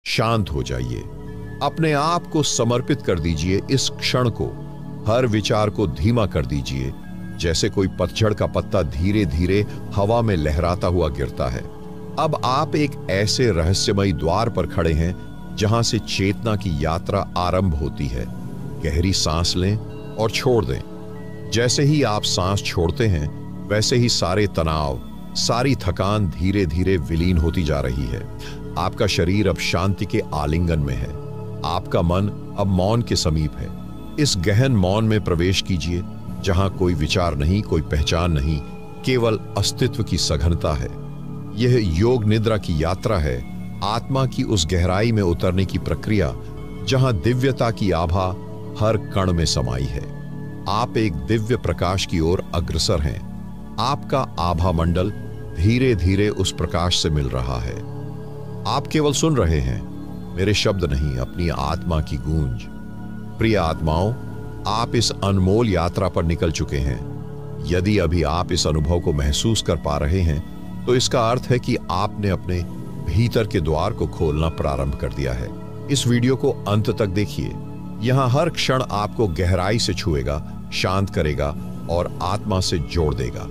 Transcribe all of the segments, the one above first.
शांत हो जाइए, अपने आप को समर्पित कर दीजिए इस क्षण को। हर विचार को धीमा कर दीजिए, जैसे कोई पतझड़ का पत्ता धीरे धीरे हवा में लहराता हुआ गिरता है। अब आप एक ऐसे रहस्यमयी द्वार पर खड़े हैं जहां से चेतना की यात्रा आरंभ होती है। गहरी सांस लें और छोड़ दें। जैसे ही आप सांस छोड़ते हैं, वैसे ही सारे तनाव, सारी थकान धीरे धीरे विलीन होती जा रही है। आपका शरीर अब शांति के आलिंगन में है। आपका मन अब मौन के समीप है। इस गहन मौन में प्रवेश कीजिए, जहां कोई विचार नहीं, कोई पहचान नहीं, केवल अस्तित्व की सघनता है। यह योग निद्रा की यात्रा है, आत्मा की उस गहराई में उतरने की प्रक्रिया जहां दिव्यता की आभा हर कण में समाई है। आप एक दिव्य प्रकाश की ओर अग्रसर हैं। आपका आभा मंडल धीरे धीरे उस प्रकाश से मिल रहा है। आप केवल सुन रहे हैं, मेरे शब्द नहीं, अपनी आत्मा की गूंज। प्रिय आत्माओं, आप इस अनमोल यात्रा पर निकल चुके हैं। यदि अभी आप इस अनुभव को महसूस कर पा रहे हैं, तो इसका अर्थ है कि आपने अपने भीतर के द्वार को खोलना प्रारंभ कर दिया है। इस वीडियो को अंत तक देखिए। यहां हर क्षण आपको गहराई से छुएगा, शांत करेगा और आत्मा से जोड़ देगा।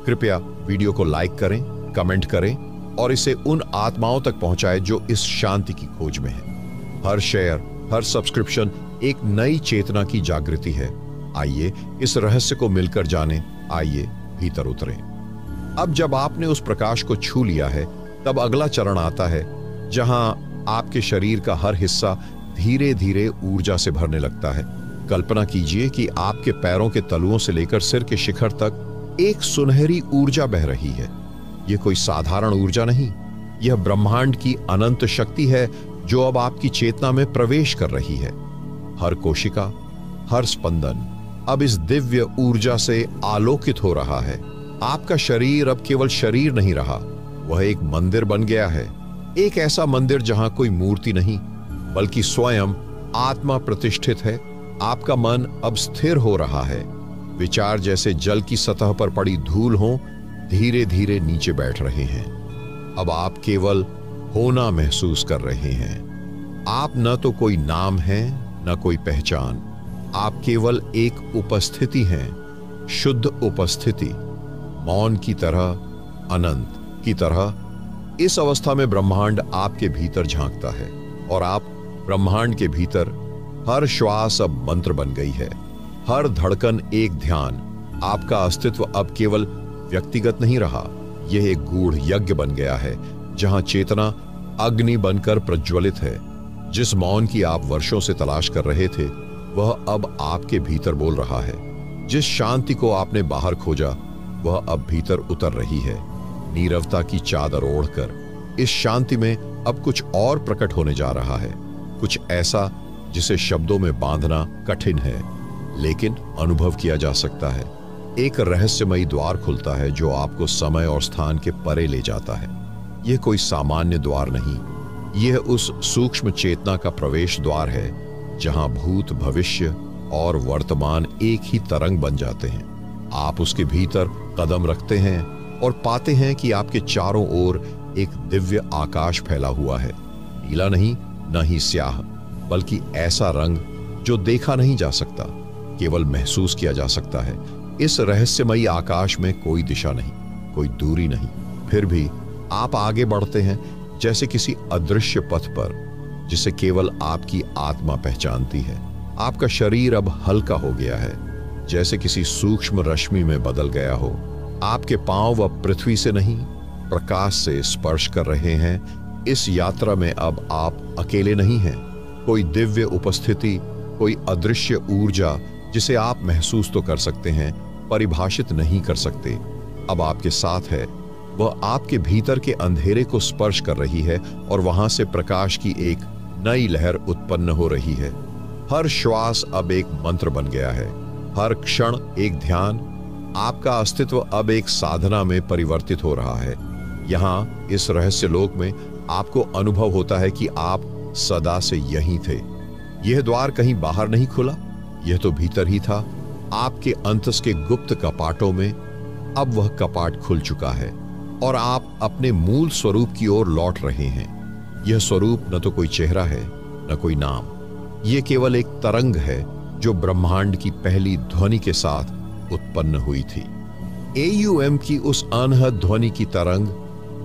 कृपया वीडियो को लाइक करें, कमेंट करें और इसे उन आत्माओं तक पहुंचाएं जो इस शांति की खोज में हैं। हर शेयर, हर सब्सक्रिप्शन एक नई चेतना की जागृति है। आइए इस रहस्य को मिलकर जानें। आइए भीतर उतरें। अब जब आपने उस प्रकाश को छू लिया है, तब अगला चरण आता है जहां आपके शरीर का हर हिस्सा धीरे धीरे ऊर्जा से भरने लगता है। कल्पना कीजिए कि आपके पैरों के तलुओं से लेकर सिर के शिखर तक एक सुनहरी ऊर्जा बह रही है। यह कोई साधारण ऊर्जा नहीं, यह ब्रह्मांड की अनंत शक्ति है जो अब आपकी चेतना में प्रवेश कर रही है। हर कोशिका, हर स्पंदन अब इस दिव्य ऊर्जा से आलोकित हो रहा है। आपका शरीर अब केवल शरीर नहीं रहा, वह एक मंदिर बन गया है। एक ऐसा मंदिर जहां कोई मूर्ति नहीं, बल्कि स्वयं आत्मा प्रतिष्ठित है। आपका मन अब स्थिर हो रहा है। विचार जैसे जल की सतह पर पड़ी धूल हो, धीरे धीरे नीचे बैठ रहे हैं। अब आप केवल होना महसूस कर रहे हैं। आप न तो कोई नाम है, न कोई पहचान। आप केवल एक उपस्थिति हैं, शुद्ध उपस्थिति, मौन की तरह, अनंत की तरह। इस अवस्था में ब्रह्मांड आपके भीतर झांकता है और आप ब्रह्मांड के भीतर। हर श्वास अब मंत्र बन गई है, हर धड़कन एक ध्यान। आपका अस्तित्व अब केवल व्यक्तिगत नहीं रहा, यह एक गूढ़ यज्ञ बन गया है जहां चेतना अग्नि बनकर प्रज्वलित है। जिस मौन की आप वर्षों से तलाश कर रहे थे, वह अब आपके भीतर बोल रहा है। जिस शांति को आपने बाहर खोजा, वह अब भीतर उतर रही है, नीरवता की चादर ओढ़कर। इस शांति में अब कुछ और प्रकट होने जा रहा है, कुछ ऐसा जिसे शब्दों में बांधना कठिन है, लेकिन अनुभव किया जा सकता है। एक रहस्यमयी द्वार खुलता है जो आपको समय और स्थान के परे ले जाता है। यह कोई सामान्य द्वार नहीं, यह उस सूक्ष्म चेतना का प्रवेश द्वार है जहां भूत, भविष्य और वर्तमान एक ही तरंग बन जाते हैं। आप उसके भीतर कदम रखते हैं और पाते हैं कि आपके चारों ओर एक दिव्य आकाश फैला हुआ है। नीला नहीं, न ही स्याह, बल्कि ऐसा रंग जो देखा नहीं जा सकता, केवल महसूस किया जा सकता है। इस रहस्यमयी आकाश में कोई दिशा नहीं, कोई दूरी नहीं। फिर भी आप आगे बढ़ते हैं जैसे किसी अदृश्य पथ पर, जिसे केवल आपकी आत्मा पहचानती है। आपका शरीर अब हल्का हो गया है, जैसे किसी सूक्ष्म रश्मि में बदल गया हो। आपके पांव अब पृथ्वी से नहीं, प्रकाश से स्पर्श कर रहे हैं। इस यात्रा में अब आप अकेले नहीं हैं। कोई दिव्य उपस्थिति, कोई अदृश्य ऊर्जा जिसे आप महसूस तो कर सकते हैं, परिभाषित नहीं कर सकते, अब आपके साथ है। वह आपके भीतर के अंधेरे को स्पर्श कर रही है और वहां से प्रकाश की एक नई लहर उत्पन्न हो रही है। हर श्वास अब एक मंत्र बन गया है, हर क्षण एक ध्यान। आपका अस्तित्व अब एक साधना में परिवर्तित हो रहा है। यहाँ इस रहस्य लोक में आपको अनुभव होता है कि आप सदा से यहीं थे। यह द्वार कहीं बाहर नहीं खुला, यह तो भीतर ही था। आपके अंतस के गुप्त कपाटों में अब वह कपाट खुल चुका है और आप अपने मूल स्वरूप की ओर लौट रहे हैं। यह स्वरूप न तो कोई चेहरा है न कोई नाम, यह केवल एक तरंग है जो ब्रह्मांड की पहली ध्वनि के साथ उत्पन्न हुई थी। AUM की उस अनहद ध्वनि की तरंग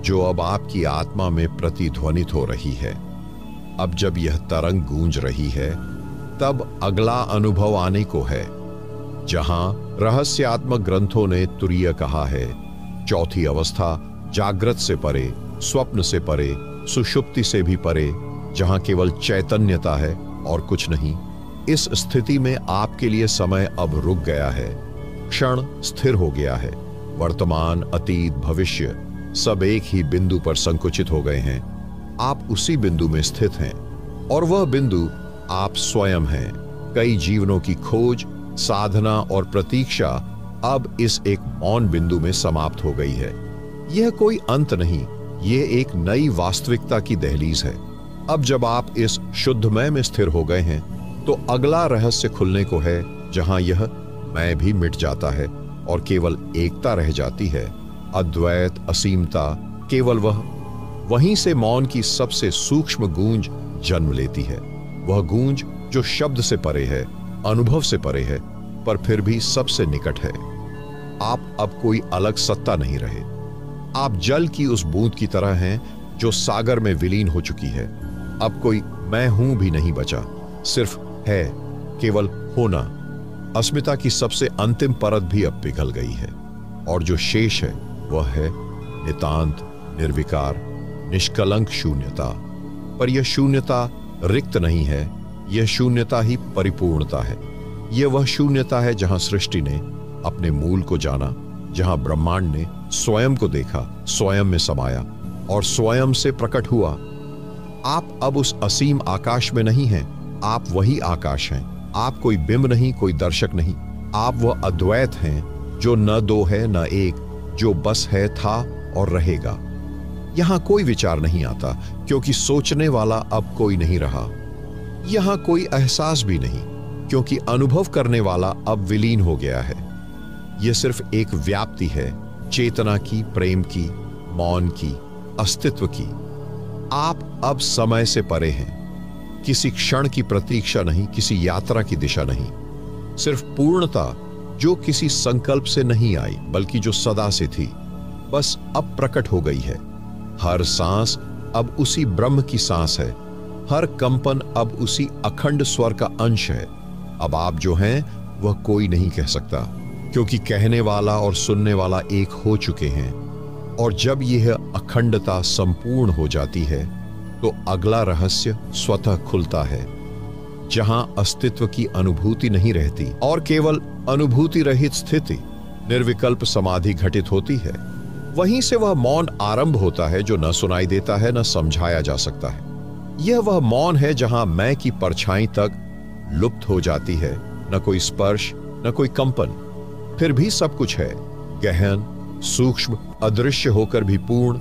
जो अब आपकी आत्मा में प्रतिध्वनित हो रही है। अब जब यह तरंग गूंज रही है, तब अगला अनुभव आने को है, जहां रहस्यात्मक ग्रंथों ने तुरीय कहा है, चौथी अवस्था जागृत से परे, स्वप्न से परे, सुषुप्ति से भी परे, जहां केवल चैतन्यता है और कुछ नहीं। इस स्थिति में आपके लिए समय अब रुक गया है, क्षण स्थिर हो गया है। वर्तमान, अतीत, भविष्य सब एक ही बिंदु पर संकुचित हो गए हैं। आप उसी बिंदु में स्थित हैं और वह बिंदु आप स्वयं हैं। कई जीवनों की खोज, साधना और प्रतीक्षा अब इस एक मौन बिंदु में समाप्त हो गई है। यह कोई अंत नहीं, यह एक नई वास्तविकता की दहलीज है। अब जब आप इस शुद्धमय में स्थिर हो गए हैं, तो अगला रहस्य खुलने को है, जहां यह मैं भी मिट जाता है और केवल एकता रह जाती है। अद्वैत, असीमता, केवल वहीं से मौन की सबसे सूक्ष्म गूंज जन्म लेती है। वह गूंज जो शब्द से परे है, अनुभव से परे है, पर फिर भी सबसे निकट है। आप अब कोई अलग सत्ता नहीं रहे। आप जल की उस बूंद की तरह हैं जो सागर में विलीन हो चुकी है। अब कोई मैं हूं भी नहीं बचा, सिर्फ है, केवल होना। अस्मिता की सबसे अंतिम परत भी अब पिघल गई है और जो शेष है वह है नितांत, निर्विकार, निष्कलंक शून्यता। पर यह शून्यता रिक्त नहीं है, यह शून्यता ही परिपूर्णता है। यह वह शून्यता है जहां सृष्टि ने अपने मूल को जाना, जहां ब्रह्मांड ने स्वयं को देखा, स्वयं में समाया और स्वयं से प्रकट हुआ। आप अब उस असीम आकाश में नहीं हैं, आप वही आकाश हैं। आप कोई बिंब नहीं, कोई दर्शक नहीं। आप वह अद्वैत हैं जो न दो है न एक, जो बस है, था और रहेगा। यहां कोई विचार नहीं आता, क्योंकि सोचने वाला अब कोई नहीं रहा। यहां कोई एहसास भी नहीं, क्योंकि अनुभव करने वाला अब विलीन हो गया है। यह सिर्फ एक व्याप्ति है, चेतना की, प्रेम की, मौन की, अस्तित्व की। आप अब समय से परे हैं, किसी क्षण की प्रतीक्षा नहीं, किसी यात्रा की दिशा नहीं। सिर्फ पूर्णता जो किसी संकल्प से नहीं आई, बल्कि जो सदा से थी, बस अब प्रकट हो गई है। हर सांस अब उसी ब्रह्म की सांस है, हर कंपन अब उसी अखंड स्वर का अंश है। अब आप जो हैं वह कोई नहीं कह सकता, क्योंकि कहने वाला और सुनने वाला एक हो चुके हैं। और जब यह अखंडता संपूर्ण हो जाती है, तो अगला रहस्य स्वतः खुलता है, जहां अस्तित्व की अनुभूति नहीं रहती और केवल अनुभूति रहित स्थिति, निर्विकल्प समाधि घटित होती है। वहीं से वह मौन आरंभ होता है जो न सुनाई देता है, न समझाया जा सकता है। यह वह मौन है जहां मैं की परछाई तक लुप्त हो जाती है, न कोई स्पर्श, न कोई कंपन, फिर भी सब कुछ है, गहन, सूक्ष्म, अदृश्य होकर भी पूर्ण।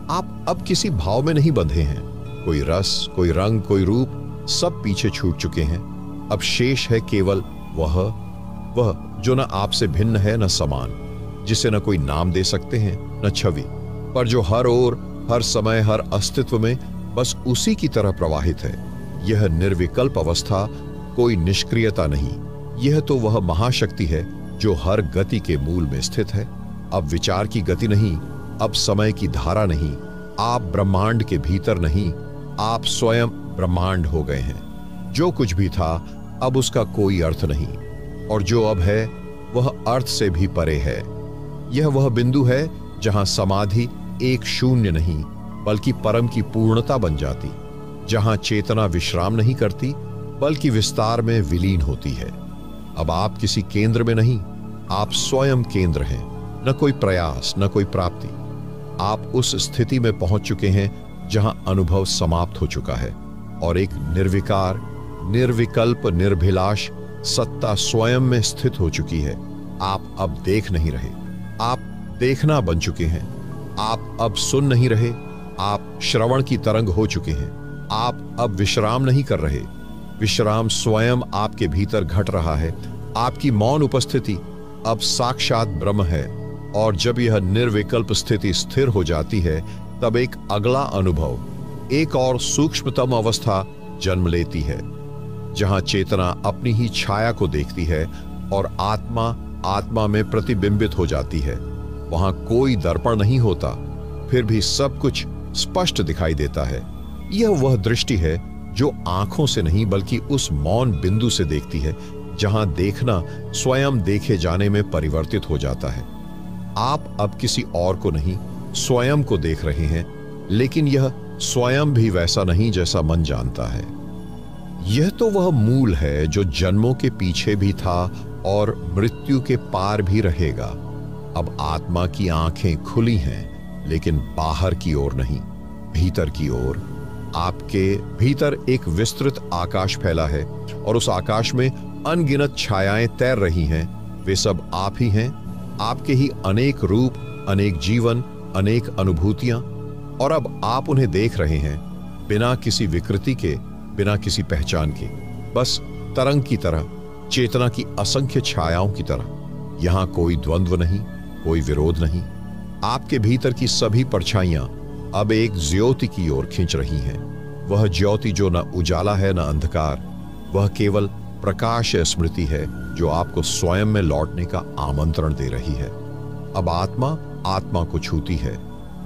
आप अब किसी भाव में नहीं बंधे हैं। कोई रस, कोई रंग, कोई रूप, सब पीछे छूट चुके हैं। अब शेष है केवल वह जो न आपसे भिन्न है, न समान, जिसे न कोई नाम दे सकते हैं, न छवि, पर जो हर ओर, हर समय, हर अस्तित्व में बस उसी की तरह प्रवाहित है। यह निर्विकल्प अवस्था कोई निष्क्रियता नहीं, यह तो वह महाशक्ति है जो हर गति के मूल में स्थित है। अब विचार की गति नहीं, अब समय की धारा नहीं, आप ब्रह्मांड के भीतर नहीं, आप स्वयं ब्रह्मांड हो गए हैं। जो कुछ भी था अब उसका कोई अर्थ नहीं, और जो अब है वह अर्थ से भी परे है। यह वह बिंदु है जहां समाधि एक शून्य नहीं, बल्कि परम की पूर्णता बन जाती, जहां चेतना विश्राम नहीं करती, बल्कि विस्तार में विलीन होती है। अब आप किसी केंद्र में नहीं, आप स्वयं केंद्र हैं। न कोई प्रयास, न कोई प्राप्ति। आप उस स्थिति में पहुंच चुके हैं जहां अनुभव समाप्त हो चुका है और एक निर्विकार, निर्विकल्प, निर्भिलाष सत्ता स्वयं में स्थित हो चुकी है। आप अब देख नहीं रहे, आप देखना बन चुके हैं। आप अब सुन नहीं रहे, आप श्रवण की तरंग हो चुके हैं। आप अब विश्राम नहीं कर रहे, विश्राम स्वयं आपके भीतर घट रहा है। आपकी मौन उपस्थिति अब साक्षात ब्रह्म है, और जब यह निर्विकल्प स्थिति स्थिर हो जाती है, तब एक अगला अनुभव, एक और सूक्ष्मतम अवस्था जन्म लेती है, जहां चेतना अपनी ही छाया को देखती है और आत्मा आत्मा में प्रतिबिंबित हो जाती है। वहां कोई दर्पण नहीं होता, फिर भी सब कुछ स्पष्ट दिखाई देता है। यह वह दृष्टि है जो आंखों से नहीं बल्कि उस मौन बिंदु से देखती है, जहां देखना स्वयं देखे जाने में परिवर्तित हो जाता है। आप अब किसी और को नहीं, स्वयं को देख रहे हैं, लेकिन यह स्वयं भी वैसा नहीं जैसा मन जानता है। यह तो वह मूल है जो जन्मों के पीछे भी था और मृत्यु के पार भी रहेगा। अब आत्मा की आंखें खुली हैं, लेकिन बाहर की ओर नहीं, भीतर की ओर। आपके भीतर एक विस्तृत आकाश फैला है और उस आकाश में अनगिनत छायाएं तैर रही हैं। वे सब आप ही हैं, आपके ही अनेक रूप, अनेक जीवन, अनेक अनुभूतियां, और अब आप उन्हें देख रहे हैं बिना किसी विकृति के, बिना किसी पहचान के, बस तरंग की तरह, चेतना की असंख्य छायाओं की तरह। यहां कोई द्वंद्व नहीं, कोई विरोध नहीं। आपके भीतर की सभी परछाइयां अब एक ज्योति की ओर खींच रही हैं। वह ज्योति जो न उजाला है न अंधकार, वह केवल प्रकाश स्मृति है जो आपको स्वयं में लौटने का आमंत्रण दे रही है। अब आत्मा आत्मा को छूती है।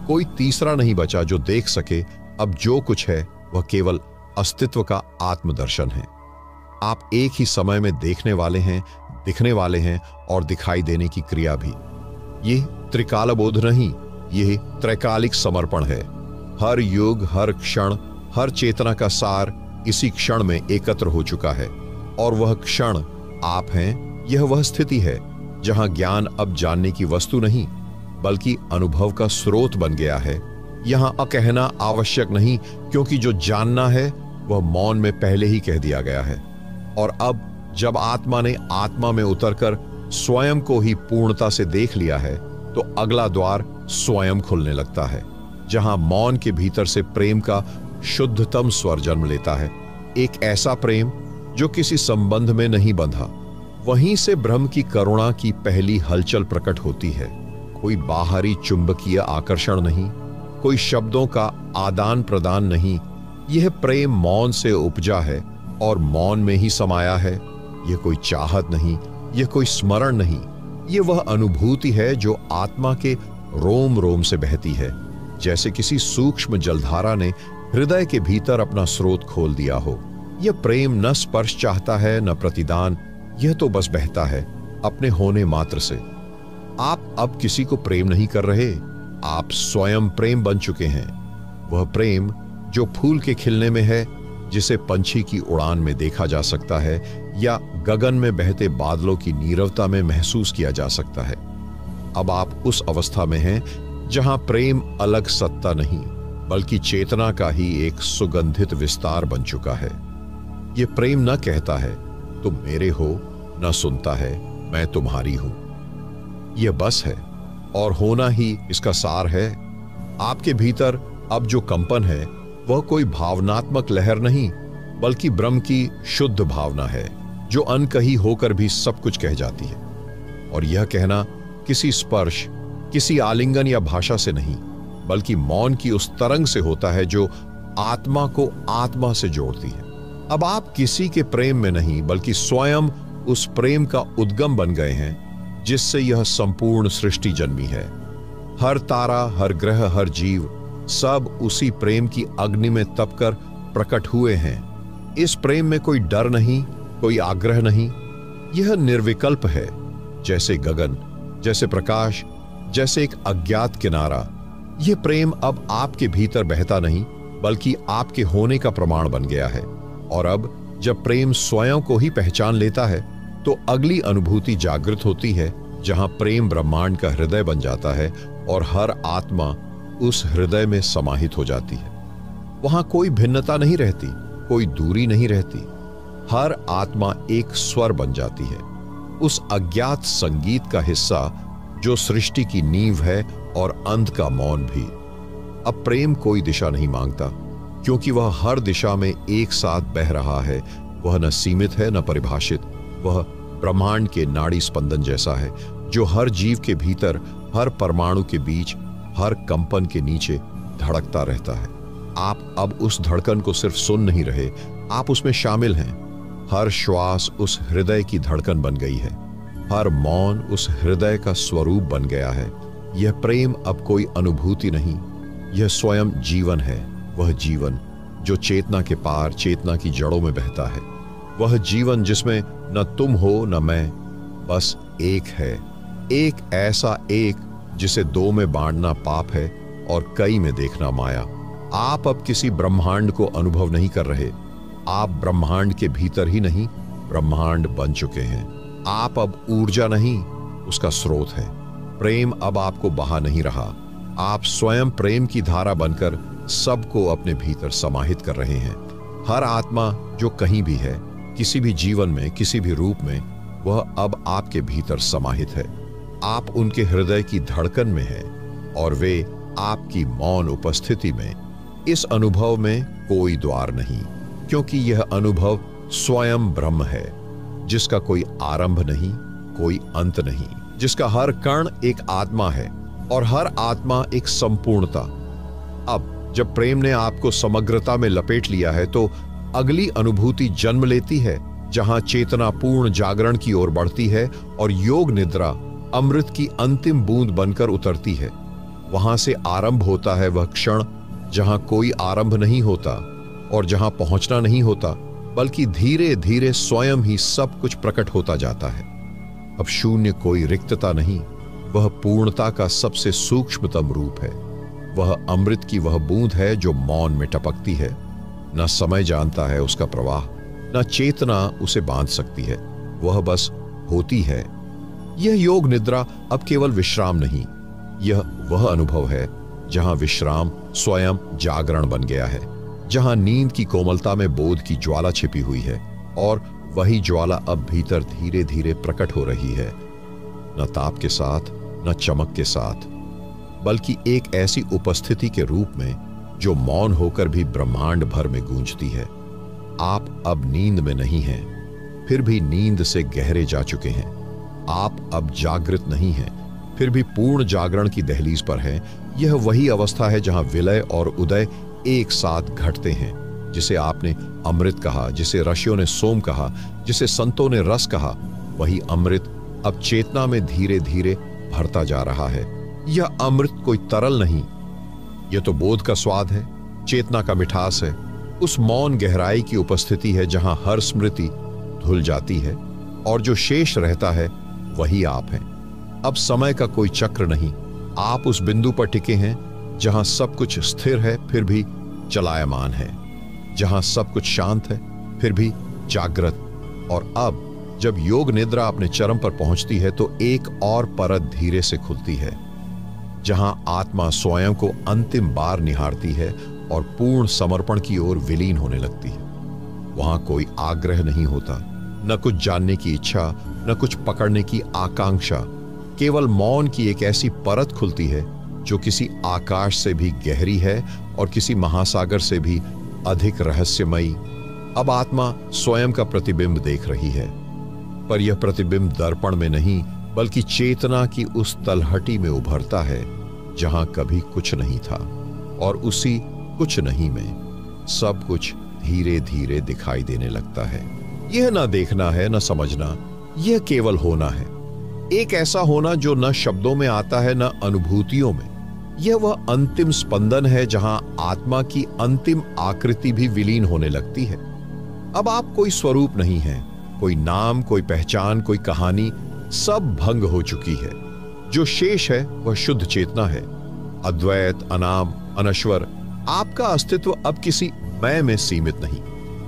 कोई तीसरा नहीं बचा जो देख सके। अब जो कुछ है वह केवल अस्तित्व का आत्मदर्शन है। आप एक ही समय में देखने वाले हैं, दिखने वाले हैं और दिखाई देने की क्रिया भी। ये त्रिकालबोध नहीं, यह त्रैकालिक समर्पण है। हर युग, हर क्षण, हर चेतना का सार इसी क्षण में एकत्र हो चुका है, और वह क्षण आप हैं। यह वह स्थिति है जहां ज्ञान अब जानने की वस्तु नहीं बल्कि अनुभव का स्रोत बन गया है। यहां अकहना आवश्यक नहीं, क्योंकि जो जानना है वह मौन में पहले ही कह दिया गया है। और अब जब आत्मा ने आत्मा में उतरकर स्वयं को ही पूर्णता से देख लिया है, तो अगला द्वार स्वयं खुलने लगता है, जहां मौन के भीतर से प्रेम का शुद्धतम स्वर जन्म लेता है। एक ऐसा प्रेम जो किसी संबंध में नहीं बंधा। वहीं से ब्रह्म की करुणा की पहली हलचल प्रकट होती है। कोई बाहरी चुंबकीय आकर्षण नहीं, कोई शब्दों का आदान प्रदान नहीं। यह प्रेम मौन से उपजा है और मौन में ही समाया है। यह कोई चाहत नहीं, यह कोई स्मरण नहीं, यह वह अनुभूति है जो आत्मा के रोम रोम से बहती है, जैसे किसी सूक्ष्म जलधारा ने हृदय के भीतर अपना स्रोत खोल दिया हो। यह प्रेम न स्पर्श चाहता है न प्रतिदान, यह तो बस बहता है अपने होने मात्र से। आप अब किसी को प्रेम नहीं कर रहे, आप स्वयं प्रेम बन चुके हैं। वह प्रेम जो फूल के खिलने में है, जिसे पंछी की उड़ान में देखा जा सकता है या गगन में बहते बादलों की नीरवता में महसूस किया जा सकता है। अब आप उस अवस्था में हैं जहां प्रेम अलग सत्ता नहीं बल्कि चेतना का ही एक सुगंधित विस्तार बन चुका है। यह प्रेम न कहता है तुम मेरे हो, न सुनता है मैं तुम्हारी हूं। यह बस है और होना ही इसका सार है। आपके भीतर अब जो कंपन है वह कोई भावनात्मक लहर नहीं बल्कि ब्रह्म की शुद्ध भावना है, जो अनकही होकर भी सब कुछ कह जाती है। और यह कहना किसी स्पर्श, किसी आलिंगन या भाषा से नहीं बल्कि मौन की उस तरंग से होता है जो आत्मा को आत्मा से जोड़ती है। अब आप किसी के प्रेम में नहीं बल्कि स्वयं उस प्रेम का उद्गम बन गए हैं जिससे यह संपूर्ण सृष्टि जन्मी है। हर तारा, हर ग्रह, हर जीव, सब उसी प्रेम की अग्नि में तपकर प्रकट हुए हैं। इस प्रेम में कोई डर नहीं, कोई आग्रह नहीं। यह निर्विकल्प है, जैसे गगन, जैसे प्रकाश, जैसे एक अज्ञात किनारा। यह प्रेम अब आपके भीतर बहता नहीं बल्कि आपके होने का प्रमाण बन गया है। और अब जब प्रेम स्वयं को ही पहचान लेता है तो अगली अनुभूति जागृत होती है, जहां प्रेम ब्रह्मांड का हृदय बन जाता है और हर आत्मा उस हृदय में समाहित हो जाती है। वहां कोई भिन्नता नहीं रहती, कोई दूरी नहीं रहती। हर आत्मा एक स्वर बन जाती है, उस अज्ञात संगीत का हिस्सा जो सृष्टि की नींव है और अंत का मौन भी। अब प्रेम कोई दिशा नहीं मांगता, क्योंकि वह हर दिशा में एक साथ बह रहा है। वह न सीमित है न परिभाषित। वह ब्रह्मांड के नाड़ी स्पंदन जैसा है जो हर जीव के भीतर, हर परमाणु के बीच, हर कंपन के नीचे धड़कता रहता है। आप अब उस धड़कन को सिर्फ सुन नहीं रहे, आप उसमें शामिल हैं। हर श्वास उस हृदय की धड़कन बन गई है, हर मौन उस हृदय का स्वरूप बन गया है। यह प्रेम अब कोई अनुभूति नहीं, यह स्वयं जीवन है। वह जीवन जो चेतना के पार, चेतना की जड़ों में बहता है। वह जीवन जिसमें न तुम हो न मैं, बस एक है। एक ऐसा एक जिसे दो में बांटना पाप है और कई में देखना माया। आप अब किसी ब्रह्मांड को अनुभव नहीं कर रहे, आप ब्रह्मांड के भीतर ही नहीं, ब्रह्मांड बन चुके हैं। आप अब ऊर्जा नहीं, उसका स्रोत है। प्रेम अब आपको बहा नहीं रहा, आप स्वयं प्रेम की धारा बनकर सबको अपने भीतर समाहित कर रहे हैं। हर आत्मा जो कहीं भी है, किसी भी जीवन में, किसी भी रूप में, वह अब आपके भीतर समाहित है। आप उनके हृदय की धड़कन में हैं और वे आपकी मौन उपस्थिति में। इस अनुभव में कोई द्वार नहीं, क्योंकि यह अनुभव स्वयं ब्रह्म है, जिसका कोई आरंभ नहीं, कोई अंत नहीं, जिसका हर कण एक आत्मा है और हर आत्मा एक संपूर्णता। अब जब प्रेम ने आपको समग्रता में लपेट लिया है, तो अगली अनुभूति जन्म लेती है, जहां चेतना पूर्ण जागरण की ओर बढ़ती है और योग निद्रा अमृत की अंतिम बूंद बनकर उतरती है। वहां से आरंभ होता है वह क्षण जहां कोई आरंभ नहीं होता और जहां पहुंचना नहीं होता, बल्कि धीरे धीरे स्वयं ही सब कुछ प्रकट होता जाता है। अब शून्य कोई रिक्तता नहीं, वह पूर्णता का सबसे सूक्ष्मतम रूप है। वह अमृत की वह बूंद है जो मौन में टपकती है। न समय जानता है उसका प्रवाह, न चेतना उसे बांध सकती है, वह बस होती है। यह योग निद्रा अब केवल विश्राम नहीं, यह वह अनुभव है जहां विश्राम स्वयं जागरण बन गया है, जहां नींद की कोमलता में बोध की ज्वाला छिपी हुई है और वही ज्वाला अब भीतर धीरे धीरे प्रकट हो रही है, न ताप के साथ, न चमक के साथ, बल्कि एक ऐसी उपस्थिति के रूप में जो मौन होकर भी ब्रह्मांड भर में गूंजती है। आप अब नींद में नहीं हैं, फिर भी नींद से गहरे जा चुके हैं। आप अब जागृत नहीं हैं, फिर भी पूर्ण जागरण की दहलीज पर हैं। यह वही अवस्था है जहां विलय और उदय एक साथ घटते हैं, जिसे आपने अमृत कहा, जिसे ऋषियों ने सोम कहा, जिसे संतों ने रस कहा। वही अमृत अब चेतना में धीरे धीरे भरता जा रहा है। यह अमृत कोई तरल नहीं, यह तो बोध का स्वाद है, चेतना का मिठास है, उस मौन गहराई की उपस्थिति है जहां हर स्मृति धुल जाती है और जो शेष रहता है वही आप हैं। अब समय का कोई चक्र नहीं, आप उस बिंदु पर टिके हैं जहां सब कुछ स्थिर है फिर भी चलायमान है, जहां सब कुछ शांत है फिर भी जागृत। और अब जब योग निद्रा अपने चरम पर पहुंचती है तो एक और परत धीरे से खुलती है, जहां आत्मा स्वयं को अंतिम बार निहारती है और पूर्ण समर्पण की ओर विलीन होने लगती है। वहां कोई आग्रह नहीं होता, न कुछ जानने की इच्छा, न कुछ पकड़ने की आकांक्षा। केवल मौन की एक ऐसी परत खुलती है जो किसी आकाश से भी गहरी है और किसी महासागर से भी अधिक रहस्यमयी। अब आत्मा स्वयं का प्रतिबिंब देख रही है, पर यह प्रतिबिंब दर्पण में नहीं, बल्कि चेतना की उस तलहटी में उभरता है जहां कभी कुछ नहीं था। और उसी कुछ नहीं में सब कुछ धीरे धीरे दिखाई देने लगता है। यह ना देखना है, न समझना, यह केवल होना है। एक ऐसा होना जो न शब्दों में आता है, न अनुभूतियों में। यह वह अंतिम स्पंदन है जहां आत्मा की अंतिम आकृति भी विलीन होने लगती है। अब आप कोई स्वरूप नहीं है, कोई नाम, कोई पहचान, कोई कहानी, सब भंग हो चुकी है। जो शेष है वह शुद्ध चेतना है, अद्वैत, अनाम, अनश्वर। आपका अस्तित्व अब किसी मैं में सीमित नहीं।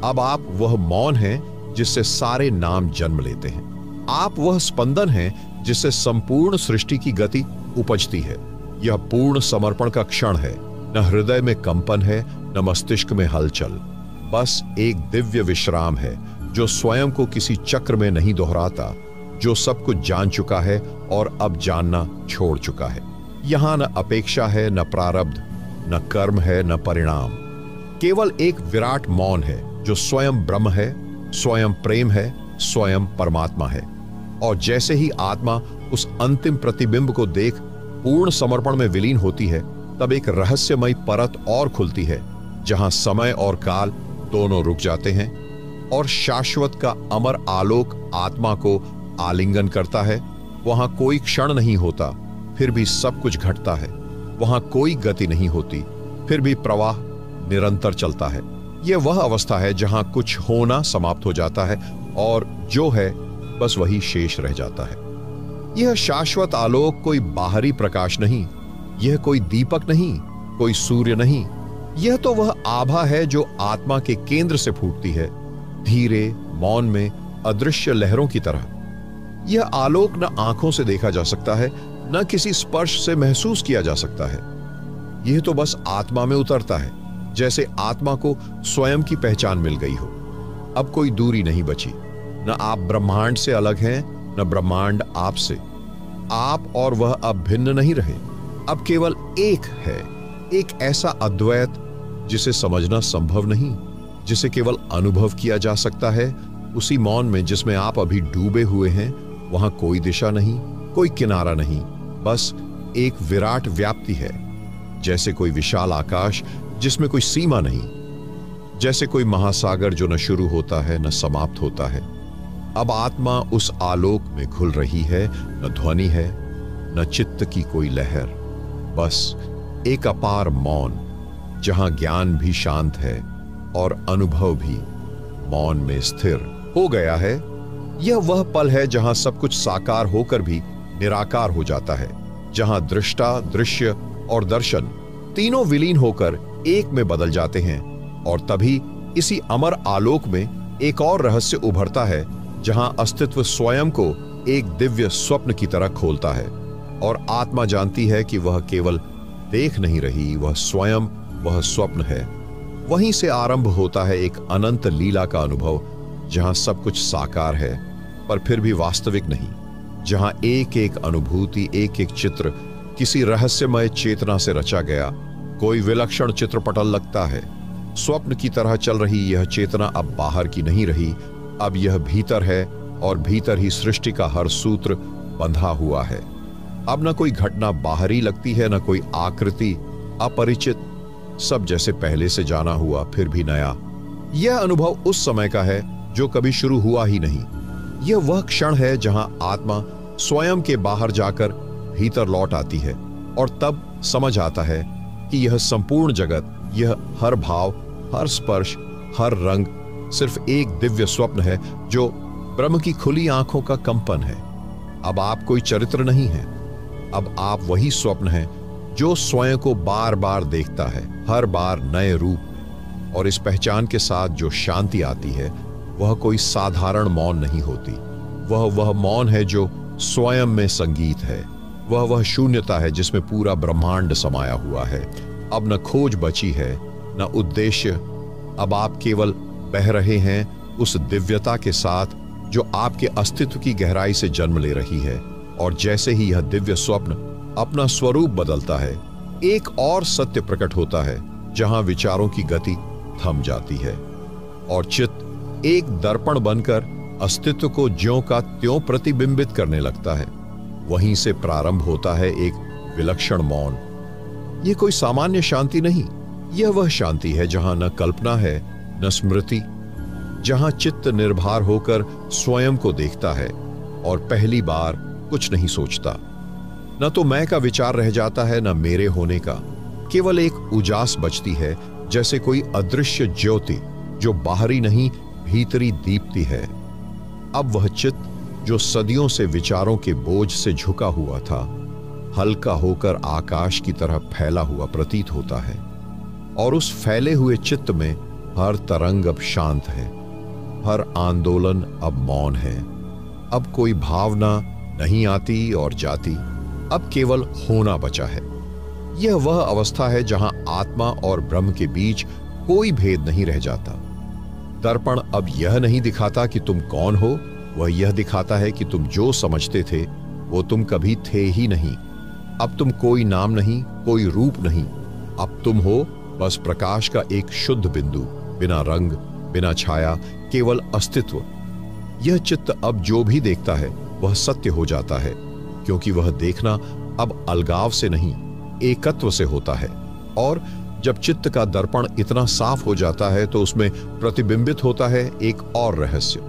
अब आप वह मौन हैं जिससे सारे नाम जन्म लेते हैं। आप वह स्पंदन हैं जिससे संपूर्ण सृष्टि की गति उपजती है। यह पूर्ण समर्पण का क्षण है। न हृदय में कंपन है, न मस्तिष्क में हलचल। बस एक दिव्य विश्राम है जो स्वयं को किसी चक्र में नहीं दोहराता, जो सब कुछ जान चुका है और अब जानना छोड़ चुका है। यहां न अपेक्षा है, न प्रारब्ध, न कर्म है, न परिणाम। केवल एक विराट मौन है जो स्वयं ब्रह्म है, स्वयं प्रेम है, स्वयं परमात्मा है। और जैसे ही आत्मा उस अंतिम प्रतिबिंब को देख पूर्ण समर्पण में विलीन होती है, तब एक रहस्यमयी परत और खुलती है जहां समय और काल दोनों रुक जाते हैं और शाश्वत का अमर आलोक आत्मा को आलिंगन करता है। वहां कोई क्षण नहीं होता, फिर भी सब कुछ घटता है। वहां कोई गति नहीं होती, फिर भी प्रवाह निरंतर चलता है। यह वह अवस्था है जहां कुछ होना समाप्त हो जाता है और जो है बस वही शेष रह जाता है। यह शाश्वत आलोक कोई बाहरी प्रकाश नहीं, यह कोई दीपक नहीं, कोई सूर्य नहीं। यह तो वह आभा है जो आत्मा के केंद्र से फूटती है, धीरे मौन में अदृश्य लहरों की तरह। यह आलोक न आंखों से देखा जा सकता है, न किसी स्पर्श से महसूस किया जा सकता है। यह तो बस आत्मा में उतरता है, जैसे आत्मा को स्वयं की पहचान मिल गई हो। अब कोई दूरी नहीं बची, न आप ब्रह्मांड से अलग हैं, न ब्रह्मांड आपसे। आप और वह अब भिन्न नहीं रहे, अब केवल एक है, एक ऐसा अद्वैत जिसे समझना संभव नहीं, जिसे केवल अनुभव किया जा सकता है। उसी मौन में जिसमें आप अभी डूबे हुए हैं, वहां कोई दिशा नहीं, कोई किनारा नहीं, बस एक विराट व्याप्ति है, जैसे कोई विशाल आकाश जिसमें कोई सीमा नहीं, जैसे कोई महासागर जो न शुरू होता है न समाप्त होता है। अब आत्मा उस आलोक में घुल रही है, न ध्वनि है, न चित्त की कोई लहर, बस एक अपार मौन, जहां ज्ञान भी शांत है और अनुभव भी मौन में स्थिर हो गया है। यह वह पल है जहां सब कुछ साकार होकर भी निराकार हो जाता है, जहां दृष्टा, दृश्य और दर्शन तीनों विलीन होकर एक में बदल जाते हैं। और तभी इसी अमर आलोक में एक और रहस्य उभरता है, जहां अस्तित्व स्वयं को एक दिव्य स्वप्न की तरह खोलता है और आत्मा जानती है कि वह केवल देख नहीं रही, वह स्वयं वह स्वप्न है। वहीं से आरंभ होता है एक अनंत लीला का अनुभव, जहां सब कुछ साकार है पर फिर भी वास्तविक नहीं, जहां एक एक अनुभूति, एक एक चित्र किसी रहस्यमय चेतना से रचा गया कोई विलक्षण चित्रपटल लगता है। स्वप्न की तरह चल रही यह चेतना अब बाहर की नहीं रही, अब यह भीतर है और भीतर ही सृष्टि का हर सूत्र बंधा हुआ है। अब न कोई घटना बाहरी लगती है, न कोई आकृति अपरिचित, सब जैसे पहले से जाना हुआ फिर भी नया। यह अनुभव उस समय का है जो कभी शुरू हुआ ही नहीं। यह वह क्षण है जहां आत्मा स्वयं के बाहर जाकर भीतर लौट आती है और तब समझ आता है कि यह संपूर्ण जगत, यह हर भाव, हर स्पर्श, हर रंग सिर्फ एक दिव्य स्वप्न है जो ब्रह्म की खुली आंखों का कंपन है। अब आप कोई चरित्र नहीं है, अब आप वही स्वप्न है जो स्वयं को बार बार देखता है, हर बार नए रूप में। और इस पहचान के साथ जो शांति आती है वह कोई साधारण मौन नहीं होती, वह मौन है जो स्वयं में संगीत है, वह शून्यता है जिसमें पूरा ब्रह्मांड समाया हुआ है। अब न खोज बची है, न उद्देश्य, अब आप केवल बह रहे हैं उस दिव्यता के साथ जो आपके अस्तित्व की गहराई से जन्म ले रही है। और जैसे ही यह दिव्य स्वप्न अपना स्वरूप बदलता है, एक और सत्य प्रकट होता है, जहां विचारों की गति थम जाती है और चित्त एक दर्पण बनकर अस्तित्व को ज्यों का त्यों प्रतिबिंबित करने लगता है। वहीं से प्रारंभ होता है एक विलक्षण मौन। यह कोई सामान्य शांति नहीं, यह वह शांति है जहां न कल्पना है न स्मृति, जहां चित्त निर्भर होकर स्वयं को देखता है और पहली बार कुछ नहीं सोचता। न तो मैं का विचार रह जाता है, न मेरे होने का। केवल एक उजास बचती है, जैसे कोई अदृश्य ज्योति जो बाहरी नहीं भीतरी दीप्ति है। अब वह चित्त जो सदियों से विचारों के बोझ से झुका हुआ था, हल्का होकर आकाश की तरह फैला हुआ प्रतीत होता है। और उस फैले हुए चित्त में हर तरंग अब शांत है, हर आंदोलन अब मौन है। अब कोई भावना नहीं आती और जाती, अब केवल होना बचा है। यह वह अवस्था है जहां आत्मा और ब्रह्म के बीच कोई भेद नहीं रह जाता। दर्पण अब यह नहीं दिखाता कि तुम कौन हो, वह यह दिखाता है कि तुम जो समझते थे वो तुम कभी थे ही नहीं। अब तुम कोई नाम नहीं, कोई रूप नहीं, अब तुम हो बस प्रकाश का एक शुद्ध बिंदु, बिना रंग, बिना छाया, केवल अस्तित्व। यह चित्त अब जो भी देखता है वह सत्य हो जाता है, क्योंकि वह देखना अब अलगाव से नहीं, एकत्व से होता है। और जब चित्त का दर्पण इतना साफ हो जाता है तो उसमें प्रतिबिंबित होता है एक और रहस्य।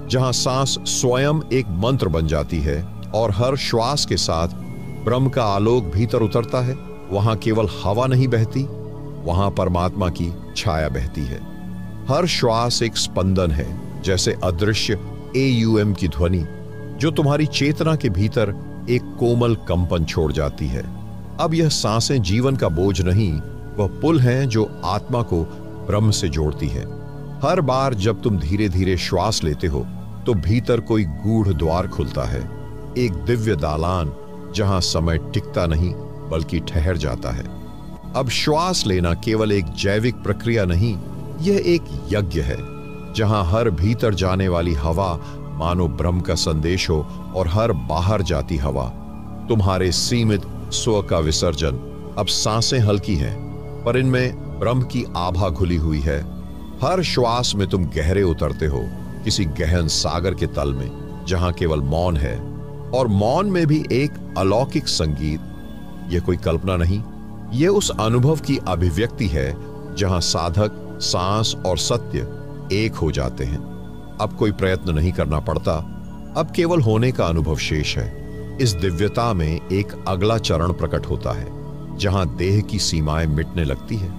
जहां सांस स्वयं एक मंत्र बन जाती है और हर श्वास के साथ ब्रह्म का आलोक भीतर उतरता है, वहां केवल हवा नहीं बहती, वहां परमात्मा की छाया बहती है। हर श्वास एक स्पंदन है, जैसे अदृश्य AUM की ध्वनि जो तुम्हारी चेतना के भीतर एक कोमल कंपन छोड़ जाती है। अब यह सांसें जीवन का बोझ नहीं, वह पुल हैं जो आत्मा को ब्रह्म से जोड़ती है। हर बार जब तुम धीरे धीरे श्वास लेते हो तो भीतर कोई गूढ़ द्वार खुलता है, एक दिव्य दालान जहां समय टिकता नहीं बल्कि ठहर जाता है। अब श्वास लेना केवल एक जैविक प्रक्रिया नहीं, यह एक यज्ञ है जहां हर भीतर जाने वाली हवा मानो ब्रह्म का संदेश हो और हर बाहर जाती हवा तुम्हारे सीमित स्व का विसर्जन। अब सांसें हल्की हैं पर इनमें ब्रह्म की आभा घुली हुई है। हर श्वास में तुम गहरे उतरते हो, किसी गहन सागर के तल में जहां केवल मौन है, और मौन में भी एक अलौकिक संगीत। यह कोई कल्पना नहीं, यह उस अनुभव की अभिव्यक्ति है जहां साधक, सांस और सत्य एक हो जाते हैं। अब कोई प्रयत्न नहीं करना पड़ता, अब केवल होने का अनुभव शेष है। इस दिव्यता में एक अगला चरण प्रकट होता है जहां देह की सीमाएं मिटने लगती है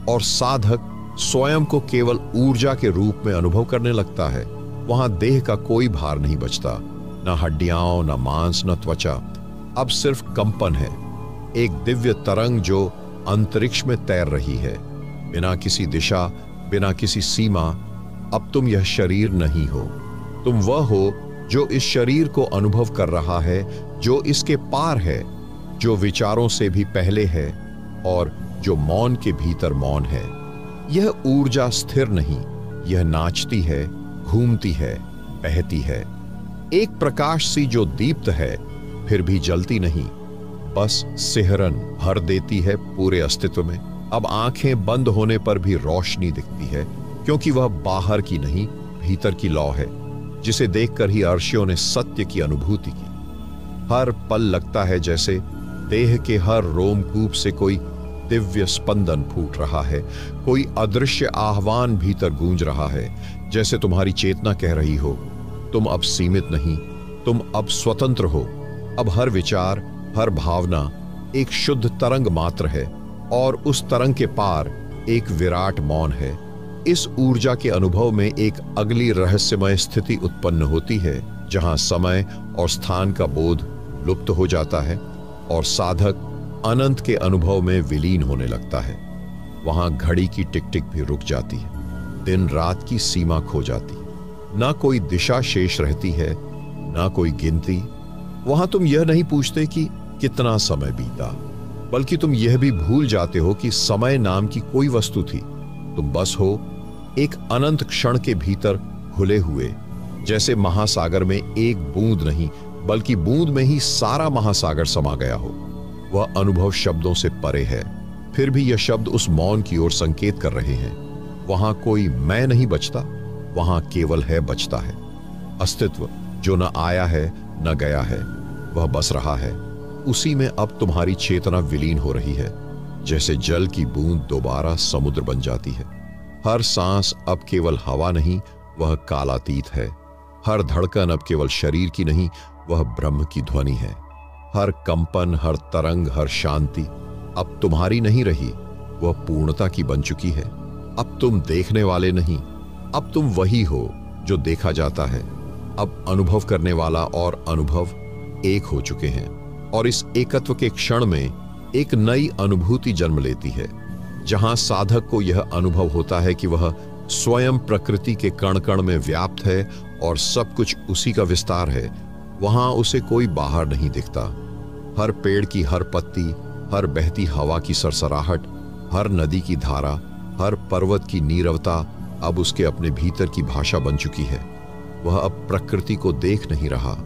और साधक स्वयं को केवल ऊर्जा के रूप में अनुभव करने लगता है। वहां देह का कोई भार नहीं बचता, न हड्डियां, न मांस, न त्वचा। अब सिर्फ कंपन है, एक दिव्य तरंग जो अंतरिक्ष में तैर रही है, बिना किसी दिशा, बिना किसी सीमा। अब तुम यह शरीर नहीं हो, तुम वह हो जो इस शरीर को अनुभव कर रहा है, जो इसके पार है, जो विचारों से भी पहले है और जो मौन के भीतर मौन है। यह ऊर्जा स्थिर नहीं, यह नाचती है, घूमती है, बहती है। एक प्रकाश सी जो दीप्त है फिर भी जलती नहीं, बस सिहरन भर देती है पूरे अस्तित्व में। अब आंखें बंद होने पर भी रोशनी दिखती है, क्योंकि वह बाहर की नहीं, भीतर की लौ है, जिसे देखकर ही अर्षियों ने सत्य की अनुभूति की। हर पल लगता है जैसे देह के हर रोमकूप से कोई दिव्य स्पंदन फूट रहा है, कोई अदृश्य आह्वान भीतर गूंज रहा है, जैसे तुम्हारी चेतना कह रही हो, तुम अब सीमित नहीं, तुम अब स्वतंत्र हो। अब हर विचार, हर भावना एक शुद्ध तरंग मात्र है और उस तरंग के पार एक विराट मौन है। इस ऊर्जा के अनुभव में एक अगली रहस्यमय स्थिति उत्पन्न होती है, जहां समय और स्थान का बोध लुप्त हो जाता है और साधक अनंत के अनुभव में विलीन होने लगता है। वहां घड़ी की टिक टिक भी रुक जाती है, दिन रात की सीमा खो जाती है, ना कोई दिशा शेष रहती है, ना कोई गिनती। वहां तुम यह नहीं पूछते कि कितना समय बीता, बल्कि तुम यह भी भूल जाते हो कि समय नाम की कोई वस्तु थी। तुम बस हो एक अनंत क्षण के भीतर घुले हुए, जैसे महासागर में एक बूंद नहीं बल्कि बूंद में ही सारा महासागर समा गया हो। वह अनुभव शब्दों से परे है, फिर भी यह शब्द उस मौन की ओर संकेत कर रहे हैं। वहां कोई मैं नहीं बचता, वहां केवल है बचता है। अस्तित्व जो न आया है न गया है, वह बस रहा है। उसी में अब तुम्हारी चेतना विलीन हो रही है, जैसे जल की बूंद दोबारा समुद्र बन जाती है। हर सांस अब केवल हवा नहीं, वह कालातीत है। हर धड़कन अब केवल शरीर की नहीं, वह ब्रह्म की ध्वनि है। हर कंपन, हर तरंग, हर शांति अब तुम्हारी नहीं रही, वह पूर्णता की बन चुकी है। अब तुम देखने वाले नहीं, अब तुम वही हो जो देखा जाता है। अब अनुभव करने वाला और अनुभव एक हो चुके हैं, और इस एकत्व के क्षण में एक नई अनुभूति जन्म लेती है, जहां साधक को यह अनुभव होता है कि वह स्वयं प्रकृति के कण कण में व्याप्त है और सब कुछ उसी का विस्तार है। वहां उसे कोई बाहर नहीं दिखता। हर पेड़ की हर पत्ती, हर बहती हवा की सरसराहट, हर नदी की धारा, हर पर्वत की नीरवता अब उसके अपने भीतर की भाषा बन चुकी है। वह अब प्रकृति को देख नहीं रहा,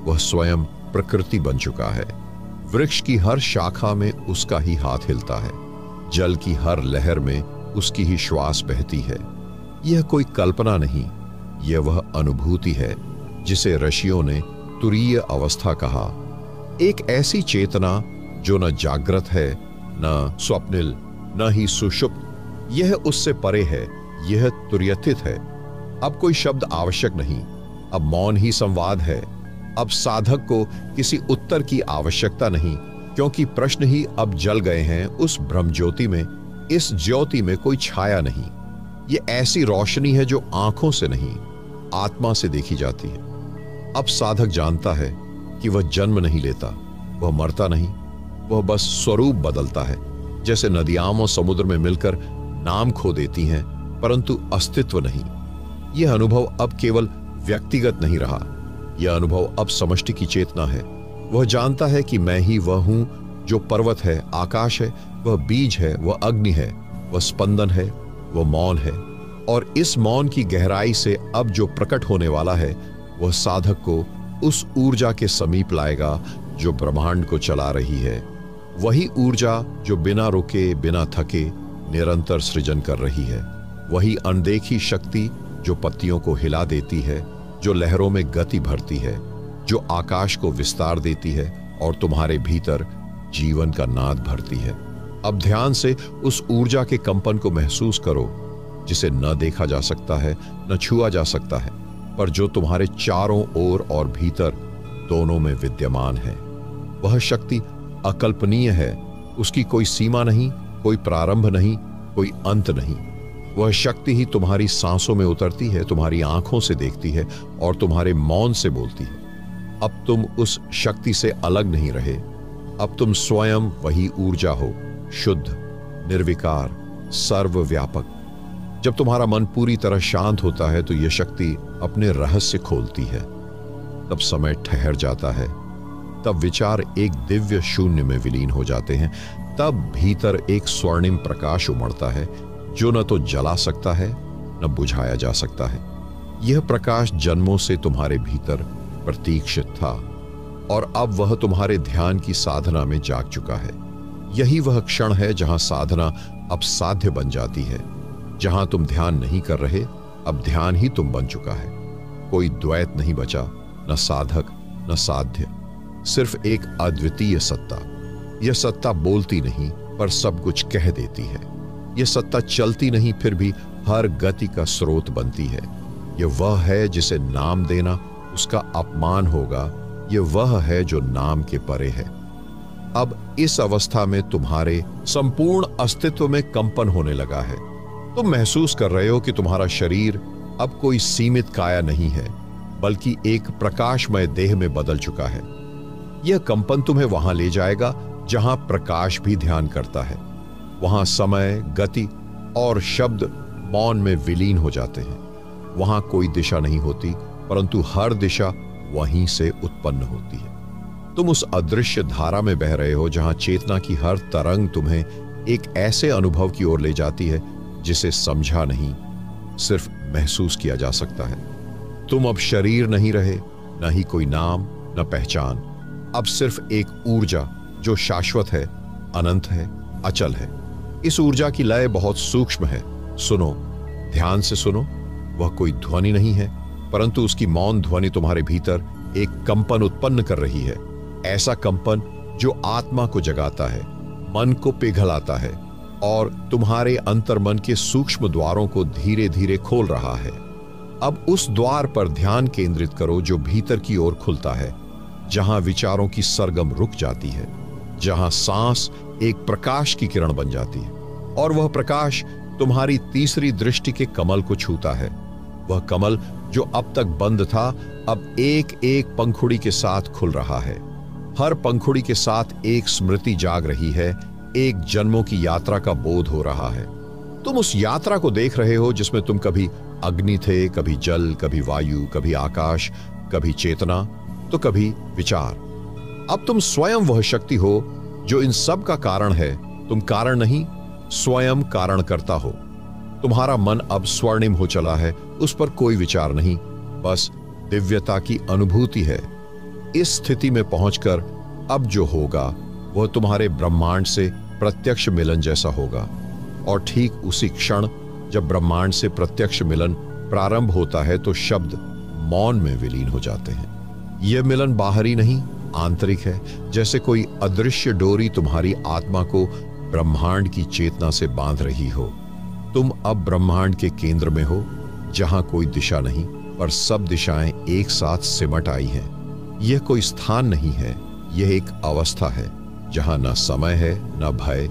वह स्वयं प्रकृति बन चुका है। वृक्ष की हर शाखा में उसका ही हाथ हिलता है, जल की हर लहर में उसकी ही श्वास बहती है। यह कोई कल्पना नहीं, यह वह अनुभूति है जिसे ऋषियों ने तुरीय अवस्था कहा। एक ऐसी चेतना जो न जागृत है, न स्वप्निल, न ही सुषुप्त। यह उससे परे है, यह तुर्यथित है। अब कोई शब्द आवश्यक नहीं, अब मौन ही संवाद है। अब साधक को किसी उत्तर की आवश्यकता नहीं, क्योंकि प्रश्न ही अब जल गए हैं उस ब्रह्म ज्योति में। इस ज्योति में कोई छाया नहीं। ये ऐसी रोशनी है जो आंखों से नहीं, आत्मा से देखी जाती है। अब साधक जानता है कि वह जन्म नहीं लेता, वह मरता नहीं, वह बस स्वरूप बदलता है। जैसे नदियां और समुद्र में मिलकर नाम खो देती हैं, परंतु अस्तित्व नहीं। यह अनुभव अब केवल व्यक्तिगत नहीं रहा, यह अनुभव अब समष्टि की चेतना है। वह जानता है कि मैं ही वह हूं जो पर्वत है, आकाश है, वह बीज है, वह अग्नि है, वह स्पंदन है, वह मौन है। और इस मौन की गहराई से अब जो प्रकट होने वाला है, वह साधक को उस ऊर्जा के समीप लाएगा जो ब्रह्मांड को चला रही है। वही ऊर्जा जो बिना रुके, बिना थके निरंतर सृजन कर रही है। वही अनदेखी शक्ति जो पत्तियों को हिला देती है, जो लहरों में गति भरती है, जो आकाश को विस्तार देती है और तुम्हारे भीतर जीवन का नाद भरती है। अब ध्यान से उस ऊर्जा के कंपन को महसूस करो, जिसे न देखा जा सकता है, न छुआ जा सकता है, पर जो तुम्हारे चारों ओर और भीतर दोनों में विद्यमान है। वह शक्ति अकल्पनीय है, उसकी कोई सीमा नहीं, कोई प्रारंभ नहीं, कोई अंत नहीं। वह शक्ति ही तुम्हारी सांसों में उतरती है, तुम्हारी आंखों से देखती है और तुम्हारे मौन से बोलती है। अब तुम उस शक्ति से अलग नहीं रहे। अब तुम स्वयं वही ऊर्जा हो, शुद्ध, निर्विकार, सर्वव्यापक। जब तुम्हारा मन पूरी तरह शांत होता है तो यह शक्ति अपने रहस्य खोलती है। तब समय ठहर जाता है, तब विचार एक दिव्य शून्य में विलीन हो जाते हैं। तब भीतर एक स्वर्णिम प्रकाश उमड़ता है जो न तो जला सकता है, न बुझाया जा सकता है। यह प्रकाश जन्मों से तुम्हारे भीतर प्रतीक्षित था और अब वह तुम्हारे ध्यान की साधना में जाग चुका है। यही वह क्षण है जहां साधना अब साध्य बन जाती है। जहां तुम ध्यान नहीं कर रहे, अब ध्यान ही तुम बन चुका है। कोई द्वैत नहीं बचा, न साधक न साध्य, सिर्फ एक अद्वितीय सत्ता। यह सत्ता बोलती नहीं पर सब कुछ कह देती है। यह सत्ता चलती नहीं फिर भी हर गति का स्रोत बनती है। यह वह है जिसे नाम देना उसका अपमान होगा। यह वह है जो नाम के परे है। अब इस अवस्था में तुम्हारे संपूर्ण अस्तित्व में कंपन होने लगा है। तुम महसूस कर रहे हो कि तुम्हारा शरीर अब कोई सीमित काया नहीं है, बल्कि एक प्रकाशमय देह में बदल चुका है। यह कंपन तुम्हें वहां ले जाएगा जहां प्रकाश भी ध्यान करता है। वहां समय, गति और शब्द मौन में विलीन हो जाते हैं। वहां कोई दिशा नहीं होती, परंतु हर दिशा वहीं से उत्पन्न होती है। तुम उस अदृश्य धारा में बह रहे हो जहां चेतना की हर तरंग तुम्हें एक ऐसे अनुभव की ओर ले जाती है जिसे समझा नहीं, सिर्फ महसूस किया जा सकता है। तुम अब शरीर नहीं रहे, न ही कोई नाम, न पहचान। अब सिर्फ एक ऊर्जा जो शाश्वत है, अनंत है, अचल है। इस ऊर्जा की लय बहुत सूक्ष्म है। सुनो, ध्यान से सुनो। वह कोई ध्वनि नहीं है, परंतु उसकी मौन ध्वनि तुम्हारे भीतर एक कंपन उत्पन्न कर रही है। ऐसा कंपन जो आत्मा को जगाता है, मन को पिघलाता है और तुम्हारे अंतर्मन के सूक्ष्म द्वारों को धीरे धीरे खोल रहा है। अब उस द्वार पर ध्यान केंद्रित करो जो भीतर की ओर खुलता है, जहां विचारों की सरगम रुक जाती है, जहां सांस एक प्रकाश की किरण बन जाती है और वह प्रकाश तुम्हारी तीसरी दृष्टि के कमल को छूता है। वह कमल जो अब तक बंद था, अब एक एक पंखुड़ी के साथ खुल रहा है। हर पंखुड़ी के साथ एक स्मृति जाग रही है, एक जन्मों की यात्रा का बोध हो रहा है। तुम उस यात्रा को देख रहे हो जिसमें तुम कभी अग्नि थे, कभी जल, कभी वायु, कभी आकाश, कभी चेतना, तो कभी विचार। अब तुम स्वयं वह शक्ति हो जो इन सब का कारण है। तुम कारण नहीं, स्वयं कारण करता हो। तुम्हारा मन अब स्वर्णिम हो चला है, उस पर कोई विचार नहीं, बस दिव्यता की अनुभूति है। इस स्थिति में पहुंचकर अब जो होगा वह तुम्हारे ब्रह्मांड से प्रत्यक्ष मिलन जैसा होगा। और ठीक उसी क्षण जब ब्रह्मांड से प्रत्यक्ष मिलन प्रारंभ होता है तो शब्द मौन में विलीन हो जाते हैं। यह मिलन बाहरी नहीं, आंतरिक है। जैसे कोई अदृश्य डोरी तुम्हारी आत्मा को ब्रह्मांड की चेतना से बांध रही हो। तुम अब ब्रह्मांड के केंद्र में हो, जहां कोई दिशा नहीं, पर सब दिशाएं एक साथ सिमट आई हैं। यह कोई स्थान नहीं है, यह एक अवस्था है जहां न समय है, न भय,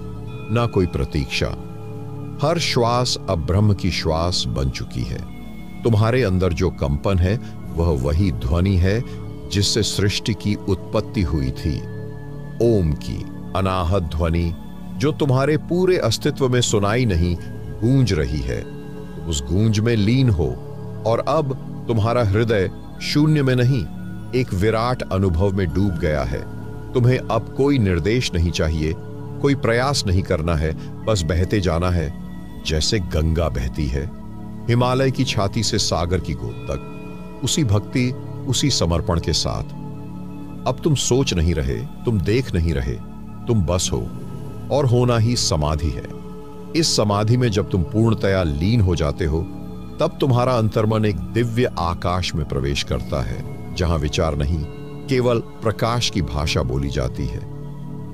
न कोई प्रतीक्षा। हर श्वास अब ब्रह्म की श्वास बन चुकी है। तुम्हारे अंदर जो कंपन है वह वही ध्वनि है जिससे सृष्टि की उत्पत्ति हुई थी। ओम की अनाहत ध्वनि जो तुम्हारे पूरे अस्तित्व में सुनाई नहीं, गूंज रही है। तुम उस गूंज में लीन हो और अब तुम्हारा हृदय शून्य में नहीं, एक विराट अनुभव में डूब गया है। तुम्हें अब कोई निर्देश नहीं चाहिए, कोई प्रयास नहीं करना है, बस बहते जाना है जैसे गंगा बहती है, हिमालय की छाती से सागर की गोद तक, उसी भक्ति, उसी समर्पण के साथ। अब तुम सोच नहीं रहे, तुम देख नहीं रहे, तुम बस हो, और होना ही समाधि है। इस समाधि में जब तुम पूर्णतया लीन हो जाते हो, तब तुम्हारा अंतर्मन एक दिव्य आकाश में प्रवेश करता है, जहां विचार नहीं, केवल प्रकाश की भाषा बोली जाती है।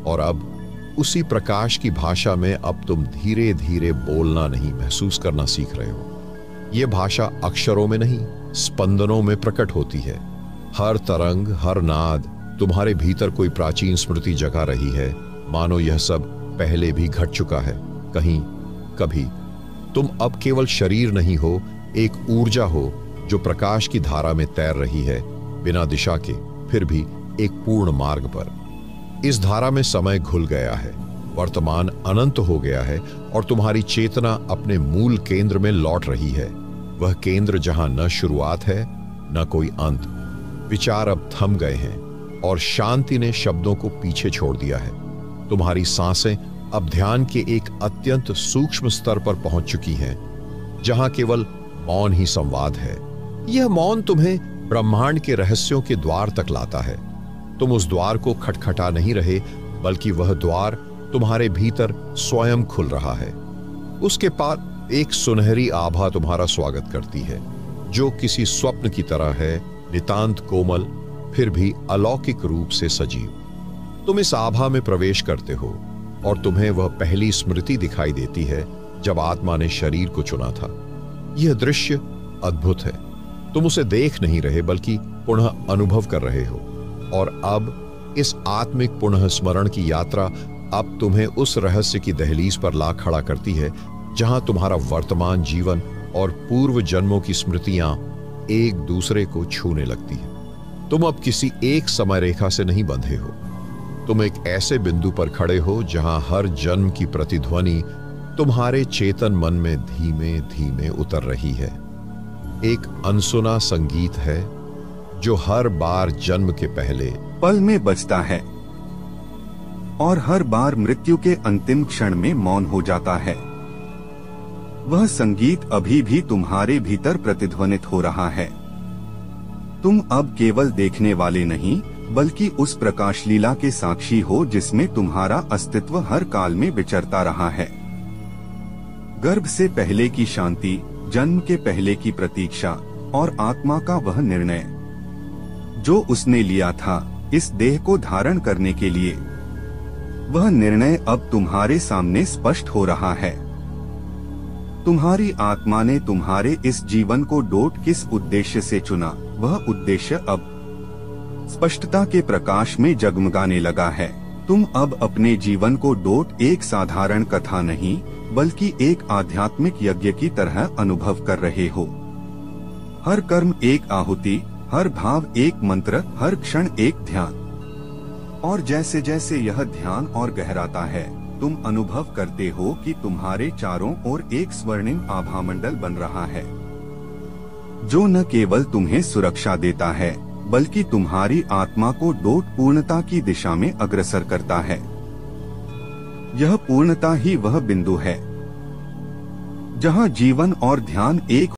और अब उसी प्रकाश की भाषा में अब तुम धीरे धीरे बोलना नहीं, महसूस करना सीख रहे हो। यह भाषा अक्षरों में नहीं, स्पंदनों में प्रकट होती है। हर तरंग, हर नाद तुम्हारे भीतर कोई प्राचीन स्मृति जगा रही है, मानो यह सब पहले भी घट चुका है, कहीं कभी। तुम अब केवल शरीर नहीं हो, एक ऊर्जा हो जो प्रकाश की धारा में तैर रही है, बिना दिशा के, फिर भी एक पूर्ण मार्ग पर। इस धारा में समय घुल गया है, वर्तमान अनंत हो गया है, और तुम्हारी चेतना अपने मूल केंद्र में लौट रही है। वह केंद्र जहां न शुरुआत है, न कोई अंत। विचार अब थम गए हैं और शांति ने शब्दों को पीछे छोड़ दिया है। तुम्हारी सांसें अब ध्यान के एक अत्यंत सूक्ष्म स्तर पर पहुंच चुकी हैं, जहां केवल मौन ही संवाद है। यह मौन तुम्हें ब्रह्मांड के रहस्यों के द्वार तक लाता है। तुम उस द्वार को खटखटा नहीं रहे, बल्कि वह द्वार तुम्हारे भीतर स्वयं खुल रहा है। उसके पार एक सुनहरी आभा तुम्हारा स्वागत करती है, जो किसी स्वप्न की तरह है, नितांत कोमल, फिर भी अलौकिक रूप से सजीव। तुम इस आभा में प्रवेश करते हो और तुम्हें वह पहली स्मृति दिखाई देती है जब आत्मा ने शरीर को चुना था। यह दृश्य अद्भुत है। तुम उसे देख नहीं रहे, बल्कि पुनः अनुभव कर रहे हो। और अब इस आत्मिक पुनः स्मरण की यात्रा अब तुम्हें उस रहस्य की दहलीज पर ला खड़ा करती है, जहां तुम्हारा वर्तमान जीवन और पूर्व जन्मों की स्मृतियां एक दूसरे को छूने लगती है। तुम अब किसी एक समय रेखा से नहीं बंधे हो। तुम एक ऐसे बिंदु पर खड़े हो जहां हर जन्म की प्रतिध्वनि तुम्हारे चेतन मन में धीमे धीमे उतर रही है। एक अनसुना संगीत है जो हर बार जन्म के पहले पल में बजता है और हर बार मृत्यु के अंतिम क्षण में मौन हो जाता है। वह संगीत अभी भी तुम्हारे भीतर प्रतिध्वनित हो रहा है। तुम अब केवल देखने वाले नहीं, बल्कि उस प्रकाश लीला के साक्षी हो जिसमें तुम्हारा अस्तित्व हर काल में विचरता रहा है। गर्भ से पहले की शांति, जन्म के पहले की प्रतीक्षा और आत्मा का वह निर्णय जो उसने लिया था इस देह को धारण करने के लिए, वह निर्णय अब तुम्हारे सामने स्पष्ट हो रहा है। तुम्हारी आत्मा ने तुम्हारे इस जीवन को डोट किस उद्देश्य से चुना, वह उद्देश्य अब स्पष्टता के प्रकाश में जगमगाने लगा है। तुम अब अपने जीवन को डोट एक साधारण कथा नहीं, बल्कि एक आध्यात्मिक यज्ञ की तरह अनुभव कर रहे हो। हर कर्म एक आहुति, हर भाव एक मंत्र, हर क्षण एक ध्यान। और जैसे जैसे यह ध्यान और गहराता है, तुम अनुभव करते हो कि तुम्हारे चारों ओर एक स्वर्णिम आभामंडल बन रहा है, जो न केवल तुम्हें सुरक्षा देता है, बल्कि तुम्हारी आत्मा को डोट पूर्णता की दिशा में अग्रसर करता है। यह पूर्णता ही वह बिंदु है जहां जीवन और ध्यान एक